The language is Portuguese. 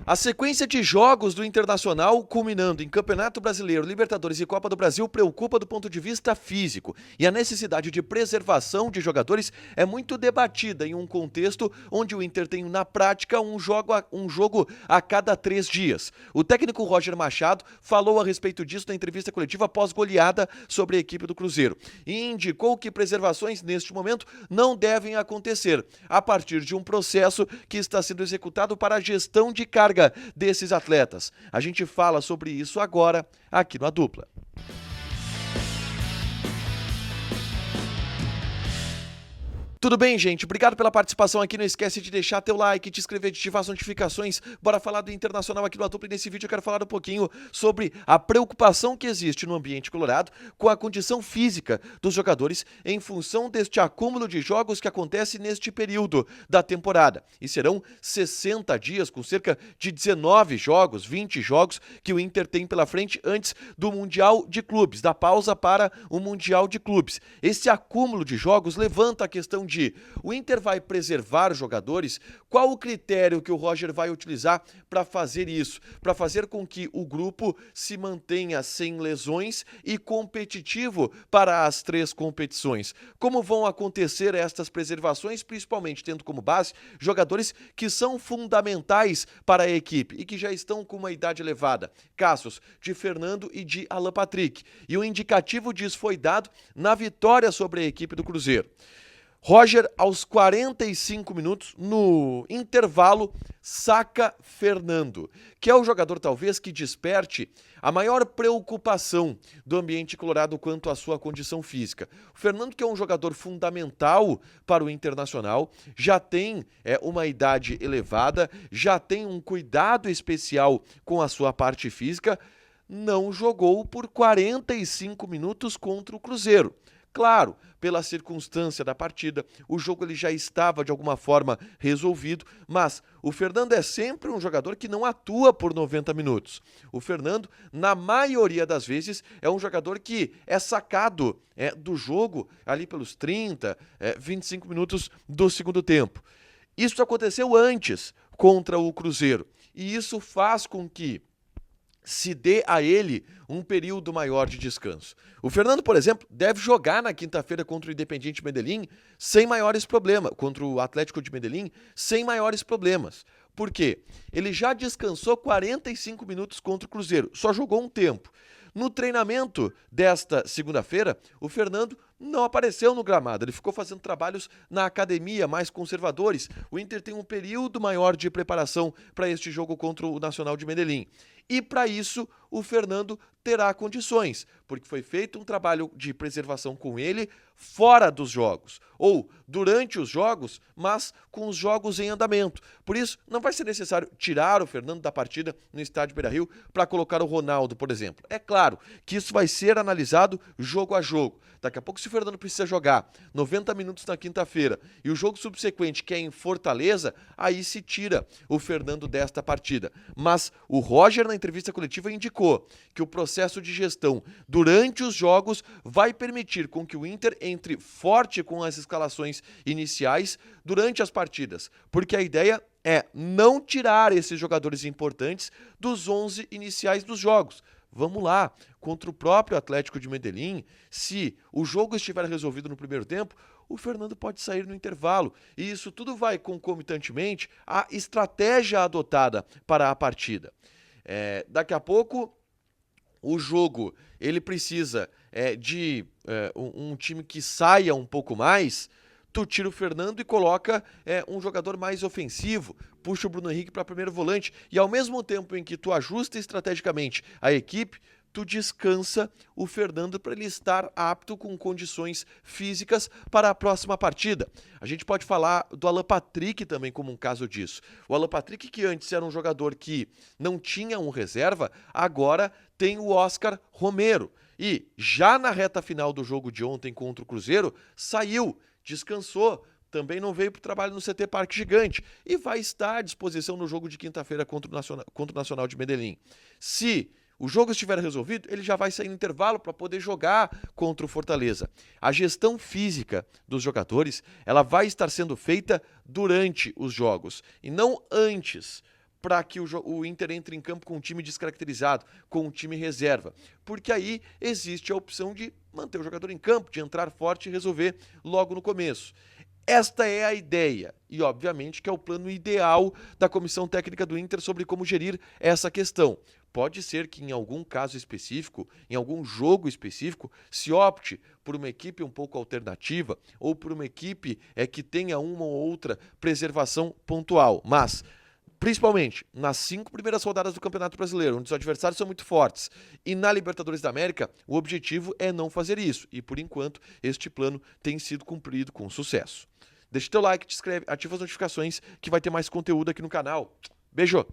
A sequência de jogos do Internacional, culminando em Campeonato Brasileiro, Libertadores e Copa do Brasil, preocupa do ponto de vista físico. E a necessidade de preservação de jogadores é muito debatida em um contexto onde o Inter tem, na prática, um jogo a cada 3 dias. O técnico Roger Machado falou a respeito disso na entrevista coletiva pós-goleada sobre a equipe do Cruzeiro e indicou que preservações, neste momento, não devem acontecer, a partir de um processo que está sendo executado para a gestão de carga desses atletas. A gente fala sobre isso agora aqui no A Dupla. Tudo bem, gente? Obrigado pela participação aqui. Não esquece de deixar teu like, te inscrever, de ativar as notificações. Bora falar do Internacional aqui no A Dupla. E nesse vídeo eu quero falar um pouquinho sobre a preocupação que existe no ambiente colorado com a condição física dos jogadores em função deste acúmulo de jogos que acontece neste período da temporada. E serão 60 dias com cerca de 19 jogos, 20 jogos que o Inter tem pela frente antes do Mundial de Clubes, da pausa para o Mundial de Clubes. Esse acúmulo de jogos levanta a questão de o Inter vai preservar jogadores? Qual o critério que o Roger vai utilizar para fazer isso? Para fazer com que o grupo se mantenha sem lesões e competitivo para as 3 competições. Como vão acontecer estas preservações, principalmente tendo como base jogadores que são fundamentais para a equipe e que já estão com uma idade elevada? Casos de Fernando e de Alan Patrick. E o indicativo disso foi dado na vitória sobre a equipe do Cruzeiro. Roger, aos 45 minutos, no intervalo, saca Fernando, que é o jogador talvez que desperte a maior preocupação do ambiente colorado quanto à sua condição física. O Fernando, que é um jogador fundamental para o Internacional, já tem uma idade elevada, já tem um cuidado especial com a sua parte física, não jogou por 45 minutos contra o Cruzeiro. Claro, pela circunstância da partida, o jogo ele já estava de alguma forma resolvido, mas o Fernando é sempre um jogador que não atua por 90 minutos. O Fernando, na maioria das vezes, é um jogador que é sacado do jogo ali pelos 30, 25 minutos do segundo tempo. Isso aconteceu antes contra o Cruzeiro e isso faz com que se dê a ele um período maior de descanso. O Fernando, por exemplo, deve jogar na quinta-feira contra o Independiente Medellín sem maiores problemas, contra o Atlético de Medellín sem maiores problemas. Por quê? Ele já descansou 45 minutos contra o Cruzeiro, só jogou um tempo. No treinamento desta segunda-feira, o Fernando não apareceu no gramado, ele ficou fazendo trabalhos na academia, mais conservadores. O Inter tem um período maior de preparação para este jogo contra o Nacional de Medellín. E para isso, o Fernando terá condições, porque foi feito um trabalho de preservação com ele fora dos jogos, ou durante os jogos, mas com os jogos em andamento. Por isso, não vai ser necessário tirar o Fernando da partida no estádio Beira-Rio para colocar o Ronaldo, por exemplo. É claro que isso vai ser analisado jogo a jogo. Daqui a pouco, se o Fernando precisa jogar 90 minutos na quinta-feira e o jogo subsequente, que é em Fortaleza, aí se tira o Fernando desta partida. Mas o Roger, na entrevista coletiva, indicou que o processo de gestão durante os jogos vai permitir com que o Inter entre forte com as escalações iniciais durante as partidas, porque a ideia é não tirar esses jogadores importantes dos 11 iniciais dos jogos. Vamos lá, contra o próprio Atlético de Medellín, se o jogo estiver resolvido no primeiro tempo, o Fernando pode sair no intervalo. E isso tudo vai concomitantemente à estratégia adotada para a partida. Daqui a pouco, o jogo ele precisa de um time que saia um pouco mais. Tu tira o Fernando e coloca um jogador mais ofensivo, puxa o Bruno Henrique para primeiro volante e ao mesmo tempo em que tu ajusta estrategicamente a equipe, tu descansa o Fernando para ele estar apto com condições físicas para a próxima partida. A gente pode falar do Alan Patrick também como um caso disso. O Alan Patrick, que antes era um jogador que não tinha um reserva, agora tem o Oscar Romero. E já na reta final do jogo de ontem contra o Cruzeiro, saiu, descansou, também não veio para o trabalho no CT Parque Gigante e vai estar à disposição no jogo de quinta-feira contra o Nacional de Medellín. Se o jogo estiver resolvido, ele já vai sair no intervalo para poder jogar contra o Fortaleza. A gestão física dos jogadores, ela vai estar sendo feita durante os jogos e não antes, para que o Inter entre em campo com um time descaracterizado, com um time reserva. Porque aí existe a opção de manter o jogador em campo, de entrar forte e resolver logo no começo. Esta é a ideia e, obviamente, que é o plano ideal da comissão técnica do Inter sobre como gerir essa questão. Pode ser que em algum caso específico, em algum jogo específico, se opte por uma equipe um pouco alternativa ou por uma equipe que tenha uma ou outra preservação pontual. Mas, principalmente nas 5 primeiras rodadas do Campeonato Brasileiro, onde os adversários são muito fortes, e na Libertadores da América, o objetivo é não fazer isso. E, por enquanto, este plano tem sido cumprido com sucesso. Deixa teu like, te inscreve, ativa as notificações que vai ter mais conteúdo aqui no canal. Beijo!